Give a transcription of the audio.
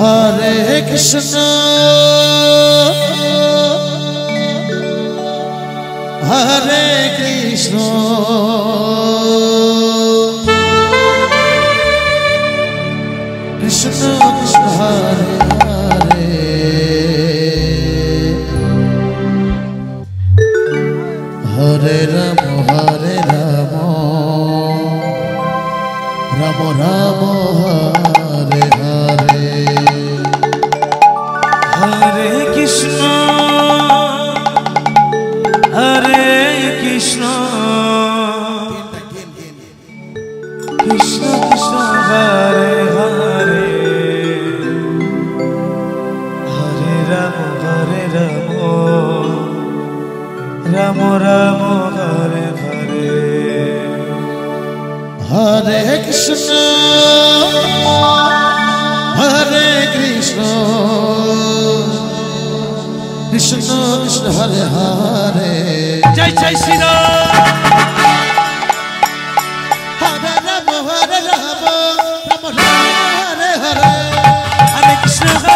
Hare Krishna, Hare Krishna, Krishna Krishna Hare Hare, Hare Rama Hare Rama, Rama Rama Hare Hare, Hare Krishna, Hare Krishna, Krishna Krishna Hare Hare, Hare Rama Hare Rama, Rama Rama Hare Hare, Hare Krishna, Hare Krishna, Krishna Krishna Hare Hare, Jai Jai Shri Ram. Hare Rama Hare Rama, Rama Rama Hare Hare, Hare Krishna.